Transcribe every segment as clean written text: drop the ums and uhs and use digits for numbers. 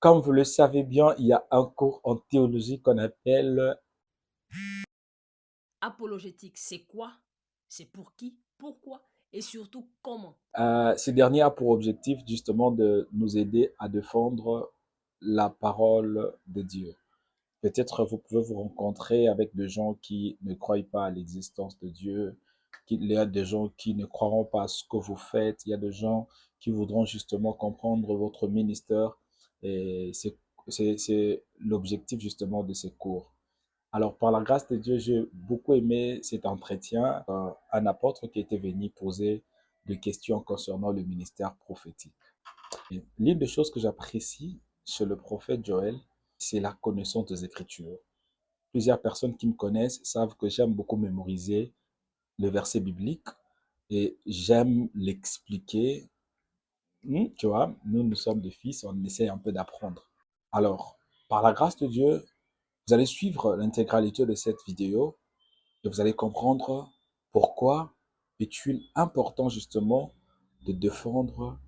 Comme vous le savez bien, il y a un cours en théologie qu'on appelle Apologétique, c'est quoi? C'est pour qui? Pourquoi? Et surtout, comment? ce dernier a pour objectif justement de nous aider à défendre la parole de Dieu. Peut-être vous pouvez vous rencontrer avec des gens qui ne croient pas à l'existence de Dieu, il y a des gens qui ne croiront pas à ce que vous faites, il y a des gens qui voudront justement comprendre votre ministère et c'est l'objectif justement de ces cours. Alors, par la grâce de Dieu, j'ai beaucoup aimé cet entretien. Un apôtre qui était venu poser des questions concernant le ministère prophétique. Et l'une des choses que j'apprécie chez le prophète Joël, c'est la connaissance des Écritures. Plusieurs personnes qui me connaissent savent que j'aime beaucoup mémoriser le verset biblique et j'aime l'expliquer. Tu vois, nous sommes des fils, on essaie un peu d'apprendre. Alors, par la grâce de Dieu, vous allez suivre l'intégralité de cette vidéo et vous allez comprendre pourquoi est-il important justement de défendre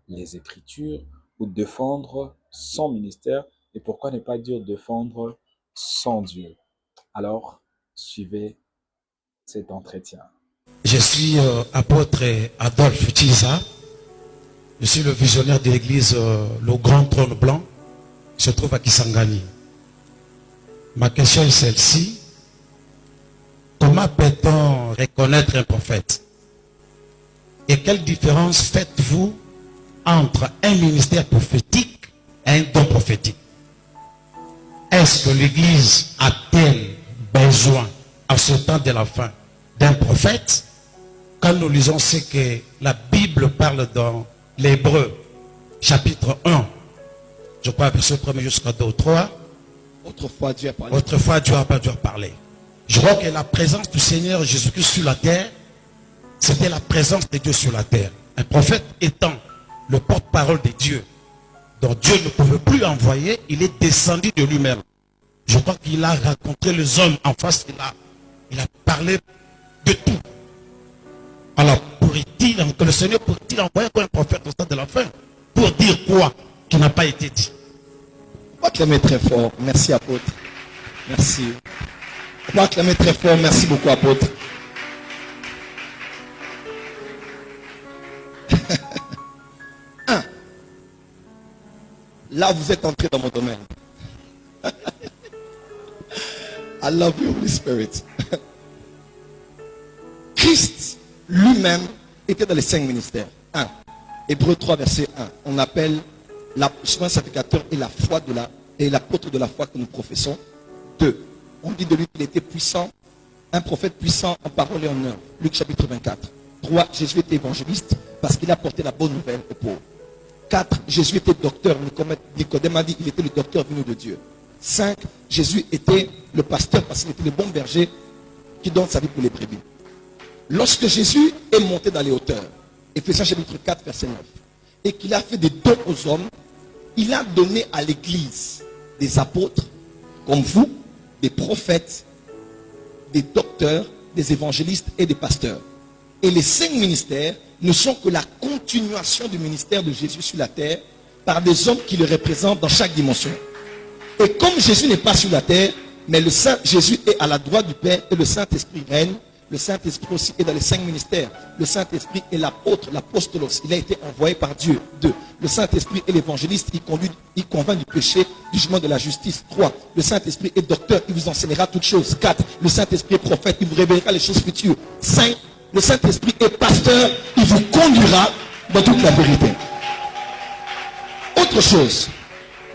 les Écritures ou défendre son ministère et pourquoi ne pas dire défendre son Dieu. Alors, suivez cet entretien. Je suis apôtre Adolphe Tchiza. Je suis le visionnaire de l'église Le Grand Trône Blanc. Se trouve à Kisangani. Ma question est celle-ci. Comment peut-on reconnaître un prophète? Et quelle différence faites-vous entre un ministère prophétique et un don prophétique? Est-ce que l'église a-t-elle besoin, à ce temps de la fin, d'un prophète? Quand nous lisons ce que la Bible parle dans l'Hébreu, chapitre 1, je crois verset 1 jusqu'à 2 ou 3. Autrefois, Dieu a parlé. Autrefois, Dieu a parlé. Je crois que la présence du Seigneur Jésus-Christ sur la terre, c'était la présence de Dieu sur la terre. Un prophète étant le porte-parole de Dieu, dont Dieu ne pouvait plus envoyer, il est descendu de lui-même. Je crois qu'il a rencontré les hommes en face, il a parlé de tout. Alors, que le Seigneur pourrait-il envoyer un prophète au stade de la fin pour dire quoi qui n'a pas été dit? On va acclamer très fort. Merci, apôtre. Merci. On va acclamer très fort. Merci beaucoup, apôtre. Là, vous êtes entré dans mon domaine. I love you, Holy Spirit. Christ lui-même était dans les 5 ministères. 1. Hébreux 3, verset 1. On appelle le sacrificateur et la foi et l'apôtre de la foi que nous professons. 2. On dit de lui qu'il était puissant, un prophète puissant en parole et en œuvre. Luc chapitre 24. 3. Jésus était évangéliste parce qu'il a porté la bonne nouvelle aux pauvres. 4. Jésus était docteur. Nicodème a dit qu'il était le docteur venu de Dieu. 5. Jésus était le pasteur parce qu'il était le bon berger qui donne sa vie pour les brebis. Lorsque Jésus est monté dans les hauteurs, Éphésiens chapitre 4, verset 9, et qu'il a fait des dons aux hommes, il a donné à l'église des apôtres, comme vous, des prophètes, des docteurs, des évangélistes et des pasteurs. Et les 5 ministères ne sont que la continuation du ministère de Jésus sur la terre par des hommes qui le représentent dans chaque dimension. Et comme Jésus n'est pas sur la terre, mais le Saint Jésus est à la droite du Père et le Saint-Esprit règne, le Saint-Esprit aussi est dans les 5 ministères. Le Saint-Esprit est l'apôtre, l'apostolos. Il a été envoyé par Dieu. 2. Le Saint-Esprit est l'évangéliste. Il convainc du péché, du jugement, de la justice. 3. Le Saint-Esprit est docteur. Il vous enseignera toutes choses. 4. Le Saint-Esprit est prophète. Il vous révélera les choses futures. 5. Le Saint-Esprit est pasteur. Il vous conduira dans toute la vérité. Autre chose.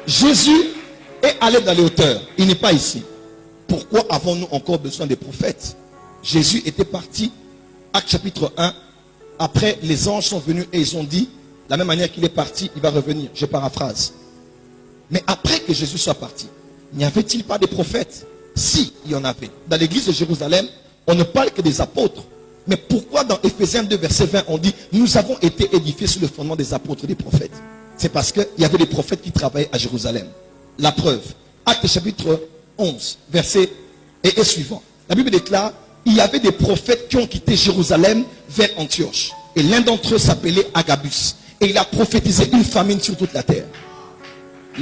Jésus est allé dans les hauteurs. Il n'est pas ici. Pourquoi avons-nous encore besoin des prophètes? Jésus était parti, Acte chapitre 1, après les anges sont venus et ils ont dit, de la même manière qu'il est parti, il va revenir, je paraphrase. Mais après que Jésus soit parti, n'y avait-il pas des prophètes? Si, il y en avait. Dans l'église de Jérusalem, on ne parle que des apôtres. Mais pourquoi dans Éphésiens 2, verset 20, on dit, nous avons été édifiés sur le fondement des apôtres et des prophètes? C'est parce qu'il y avait des prophètes qui travaillaient à Jérusalem. La preuve, Acte chapitre 11, verset et suivant. La Bible déclare, il y avait des prophètes qui ont quitté Jérusalem vers Antioche. Et l'un d'entre eux s'appelait Agabus. Et il a prophétisé une famine sur toute la terre.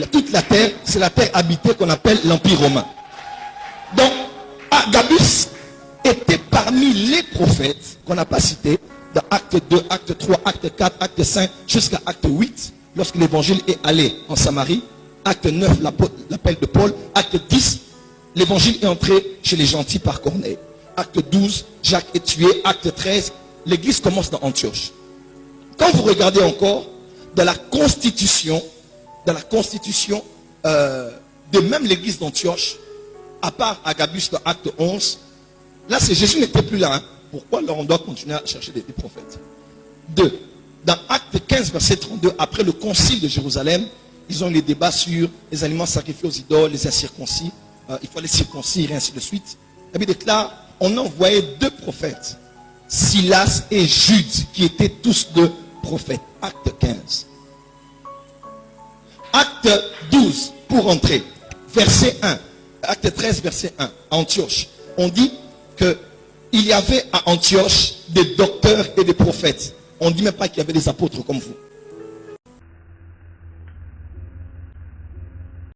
toute la terre, c'est la terre habitée qu'on appelle l'Empire romain. Donc, Agabus était parmi les prophètes qu'on n'a pas cités dans Acte 2, Acte 3, Acte 4, Acte 5, jusqu'à Acte 8, lorsque l'évangile est allé en Samarie. Acte 9, l'appel de Paul. Acte 10, l'évangile est entré chez les gentils par Corneille. Acte 12, Jacques est tué. Acte 13, l'église commence dans Antioche. Quand vous regardez encore dans la constitution de même l'église d'Antioche, à part Agabus dans Acte 11, là c'est Jésus n'était plus là. Hein. Pourquoi alors on doit continuer à chercher des prophètes? 2. Dans Acte 15, verset 32, après le concile de Jérusalem, ils ont eu les débats sur les aliments sacrifiés aux idoles, les incirconcis, il faut les circoncire et ainsi de suite. La Bible déclare, on a envoyé 2 prophètes, Silas et Jude, qui étaient tous 2 prophètes. Acte 15. Acte 12, pour entrer, verset 1, Acte 13, verset 1, à Antioche. On dit qu'il y avait à Antioche des docteurs et des prophètes. On ne dit même pas qu'il y avait des apôtres comme vous.